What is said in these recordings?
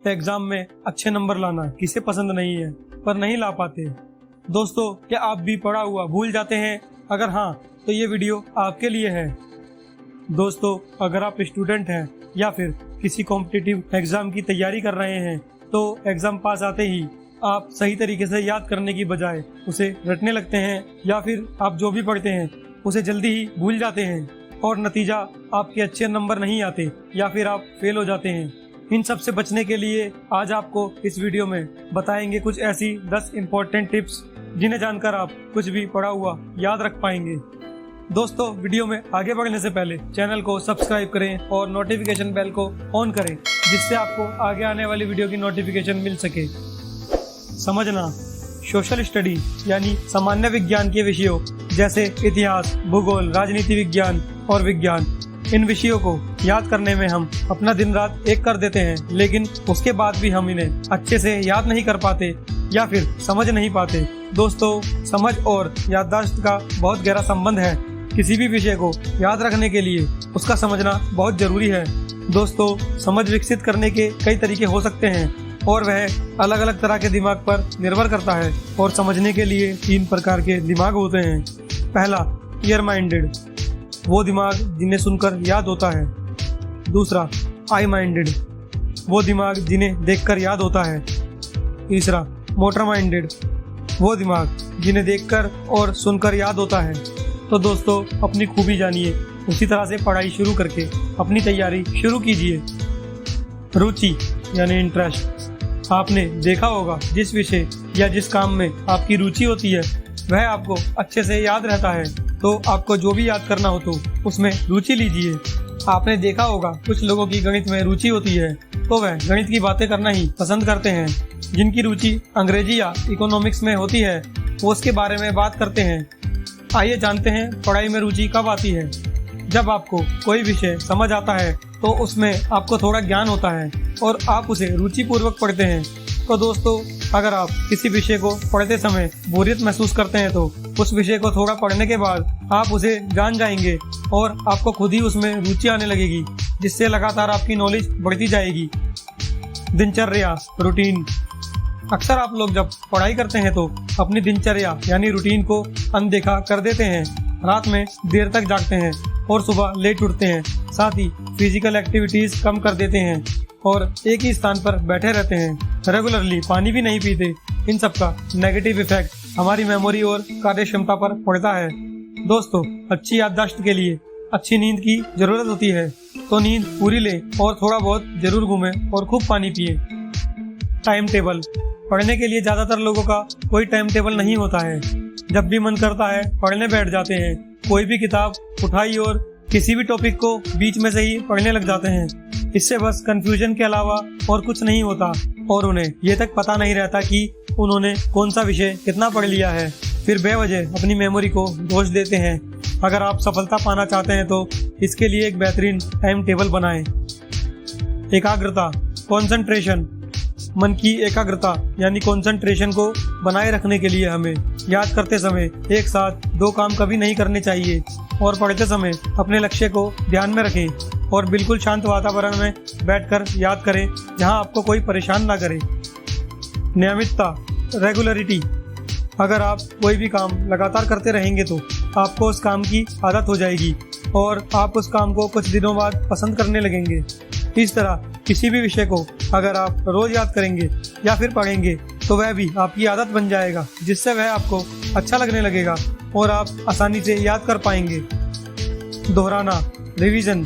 Exam में अच्छे number लाना किसे पसंद नहीं है, पर नहीं ला पाते। दोस्तों, क्या आप भी पढ़ा हुआ भूल जाते हैं? अगर हाँ, तो ये वीडियो आपके लिए है। दोस्तों, अगर आप स्टूडेंट हैं या फिर किसी कॉम्पिटिटिव एग्जाम की तैयारी कर रहे हैं, तो एग्जाम पास आते ही आप सही तरीके से याद करने की बजाय उसे रटने लगते हैं, या फिर आप जो भी पढ़ते हैं उसे जल्दी ही भूल जाते हैं और नतीजा आपके अच्छे नंबर नहीं आते या फिर आप फेल हो जाते हैं। इन सब से बचने के लिए आज आपको इस वीडियो में बताएंगे कुछ ऐसी 10 इम्पोर्टेंट टिप्स जिन्हें जानकर आप कुछ भी पढ़ा हुआ याद रख पाएंगे। दोस्तों, वीडियो में आगे बढ़ने से पहले चैनल को सब्सक्राइब करें और नोटिफिकेशन बेल को ऑन करें, जिससे आपको आगे आने वाली वीडियो की नोटिफिकेशन मिल सके। समझना, सोशल स्टडी यानी सामान्य विज्ञान के विषयों जैसे इतिहास, भूगोल, राजनीति विज्ञान और विज्ञान, इन विषयों को याद करने में हम अपना दिन रात एक कर देते हैं, लेकिन उसके बाद भी हम इन्हें अच्छे से याद नहीं कर पाते या फिर समझ नहीं पाते। दोस्तों, समझ और याददाश्त का बहुत गहरा संबंध है। किसी भी विषय को याद रखने के लिए उसका समझना बहुत जरूरी है। दोस्तों, समझ विकसित करने के कई तरीके हो सकते हैं और वह अलग अलग तरह के दिमाग पर निर्भर करता है। और समझने के लिए 3 प्रकार के दिमाग होते हैं। पहला, क्लियर माइंडेड, वो दिमाग जिन्हें सुनकर याद होता है। दूसरा, आई माइंडेड, वो दिमाग जिन्हें देखकर याद होता है। तीसरा, मोटर माइंडेड, वो दिमाग जिन्हें देखकर और सुनकर याद होता है। तो दोस्तों, अपनी खूबी जानिए, उसी तरह से पढ़ाई शुरू करके अपनी तैयारी शुरू कीजिए। रुचि यानी इंटरेस्ट, आपने देखा होगा जिस विषय या जिस काम में आपकी रुचि होती है वह आपको अच्छे से याद रहता है। तो आपको जो भी याद करना हो तो उसमें रुचि लीजिए। आपने देखा होगा कुछ लोगों की गणित में रुचि होती है तो वह गणित की बातें करना ही पसंद करते हैं। जिनकी रुचि अंग्रेजी या इकोनॉमिक्स में होती है वो उसके बारे में बात करते हैं। आइए जानते हैं पढ़ाई में रुचि कब आती है। जब आपको कोई विषय समझ आता है तो उसमें आपको थोड़ा ज्ञान होता है और आप उसे रुचि पूर्वक पढ़ते हैं। तो दोस्तों, अगर आप किसी विषय को पढ़ते समय बोरियत महसूस करते हैं तो उस विषय को थोड़ा पढ़ने के बाद आप उसे जान जाएंगे और आपको खुद ही उसमें रुचि आने लगेगी, जिससे लगातार आपकी नॉलेज बढ़ती जाएगी। दिनचर्या, रूटीन, अक्सर आप लोग जब पढ़ाई करते हैं तो अपनी दिनचर्या यानी रूटीन को अनदेखा कर देते हैं। रात में देर तक जागते हैं और सुबह लेट उठते हैं। साथ ही फिजिकल एक्टिविटीज कम कर देते हैं और एक ही स्थान पर बैठे रहते हैं। रेगुलरली पानी भी नहीं पीते। इन सब का नेगेटिव इफेक्ट हमारी मेमोरी और कार्य क्षमता पर पड़ता है। दोस्तों, अच्छी याददाश्त के लिए अच्छी नींद की जरूरत होती है, तो नींद पूरी ले और थोड़ा बहुत जरूर घूमे और खूब पानी पिए। टाइम टेबल, पढ़ने के लिए ज्यादातर लोगों का कोई टाइम टेबल नहीं होता है। जब भी मन करता है पढ़ने बैठ जाते हैं। कोई भी किताब उठाई और किसी भी टॉपिक को बीच में से ही पढ़ने लग जाते हैं। इससे बस कंफ्यूजन के अलावा और कुछ नहीं होता और उन्हें ये तक पता नहीं रहता कि उन्होंने कौन सा विषय कितना पढ़ लिया है। फिर बेवजह अपनी मेमोरी को दोष देते हैं। अगर आप सफलता पाना चाहते हैं तो इसके लिए एक बेहतरीन टाइम टेबल बनाएं। एकाग्रता, कॉन्सेंट्रेशन, मन की एकाग्रता यानी कॉन्सेंट्रेशन को बनाए रखने के लिए हमें याद करते समय एक साथ 2 काम कभी नहीं करने चाहिए। और पढ़ते समय अपने लक्ष्य को ध्यान में रखें और बिल्कुल शांत वातावरण में बैठकर याद करें जहां आपको कोई परेशान ना करे। नियमितता, रेगुलरिटी, अगर आप कोई भी काम लगातार करते रहेंगे तो आपको उस काम की आदत हो जाएगी और आप उस काम को कुछ दिनों बाद पसंद करने लगेंगे। इस तरह किसी भी विषय को अगर आप रोज याद करेंगे या फिर पढ़ेंगे तो वह भी आपकी आदत बन जाएगा, जिससे वह आपको अच्छा लगने लगेगा और आप आसानी से याद कर पाएंगे। दोहराना, रिवीजन,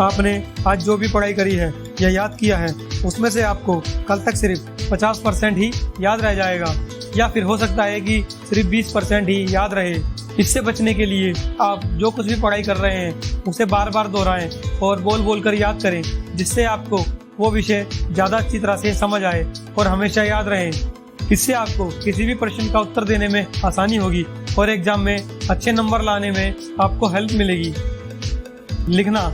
आपने आज जो भी पढ़ाई करी है या याद किया है उसमें से आपको कल तक सिर्फ 50% ही याद रह जाएगा, या फिर हो सकता है कि सिर्फ 20% ही याद रहे। इससे बचने के लिए आप जो कुछ भी पढ़ाई कर रहे हैं उसे बार बार दोहराएं और बोल बोल कर याद करें, जिससे आपको वो विषय ज़्यादा अच्छी तरह से समझ आए और हमेशा याद रहे। इससे आपको किसी भी प्रश्न का उत्तर देने में आसानी होगी और एग्जाम में अच्छे नंबर लाने में आपको हेल्प मिलेगी। लिखना,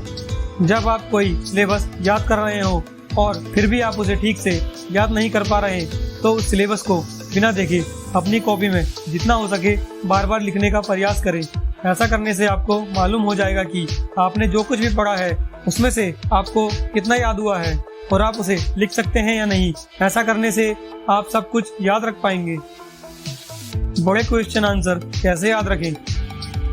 जब आप कोई सिलेबस याद कर रहे हो और फिर भी आप उसे ठीक से याद नहीं कर पा रहे तो उस सिलेबस को बिना देखे अपनी कॉपी में जितना हो सके बार बार लिखने का प्रयास करें। ऐसा करने से आपको मालूम हो जाएगा कि आपने जो कुछ भी पढ़ा है उसमें से आपको कितना याद हुआ है और आप उसे लिख सकते हैं या नहीं। ऐसा करने से आप सब कुछ याद रख पाएंगे। बड़े क्वेश्चन आंसर कैसे याद रखें?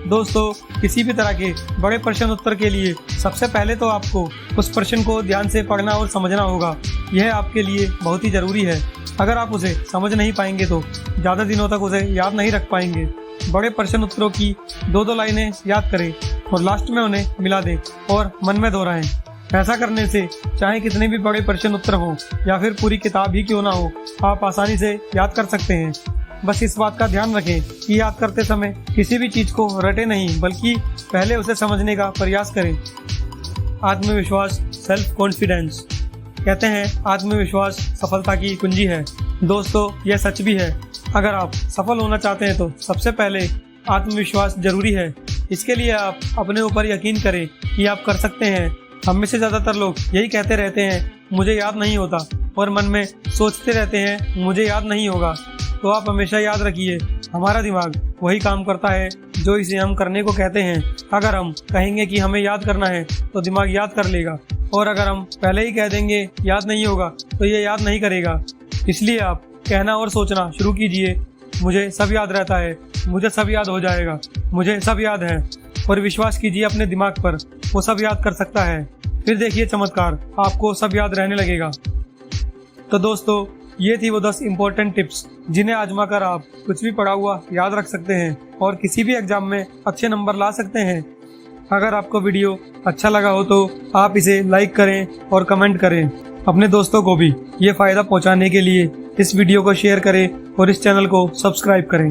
दोस्तों, किसी भी तरह के बड़े प्रश्न उत्तर के लिए सबसे पहले तो आपको उस प्रश्न को ध्यान से पढ़ना और समझना होगा। यह आपके लिए बहुत ही जरूरी है। अगर आप उसे समझ नहीं पाएंगे तो ज़्यादा दिनों तक उसे याद नहीं रख पाएंगे। बड़े प्रश्न उत्तरों की दो लाइनें याद करें और लास्ट में उन्हें मिला दें और मन में दोहराएं। ऐसा करने से चाहे कितने भी बड़े प्रश्न उत्तर हों या फिर पूरी किताब ही क्यों ना हो, आप आसानी से याद कर सकते हैं। बस इस बात का ध्यान रखें कि याद करते समय किसी भी चीज़ को रटे नहीं, बल्कि पहले उसे समझने का प्रयास करें। आत्मविश्वास, सेल्फ कॉन्फिडेंस। कहते हैं आत्मविश्वास सफलता की कुंजी है। दोस्तों, यह सच भी है। अगर आप सफल होना चाहते हैं तो सबसे पहले आत्मविश्वास जरूरी है। इसके लिए आप अपने ऊपर यकीन करें कि आप कर सकते हैं। हम में से ज़्यादातर लोग यही कहते रहते हैं, मुझे याद नहीं होता, और मन में सोचते रहते हैं, मुझे याद नहीं होगा। तो आप हमेशा याद रखिए, हमारा दिमाग वही काम करता है जो इसे हम करने को कहते हैं। अगर हम कहेंगे कि हमें याद करना है तो दिमाग याद कर लेगा, और अगर हम पहले ही कह देंगे याद नहीं होगा तो ये याद नहीं करेगा। इसलिए आप कहना और सोचना शुरू कीजिए, मुझे सब याद रहता है, मुझे सब याद हो जाएगा, मुझे सब याद है। और विश्वास कीजिए अपने दिमाग पर, वो सब याद कर सकता है। फिर देखिए चमत्कार, आपको सब याद रहने लगेगा। तो दोस्तों, ये थी वो 10 इम्पोर्टेंट टिप्स जिन्हें आजमा कर आप कुछ भी पढ़ा हुआ याद रख सकते हैं और किसी भी एग्जाम में अच्छे नंबर ला सकते हैं। अगर आपको वीडियो अच्छा लगा हो तो आप इसे लाइक करें और कमेंट करें। अपने दोस्तों को भी ये फ़ायदा पहुंचाने के लिए इस वीडियो को शेयर करें और इस चैनल को सब्सक्राइब करें।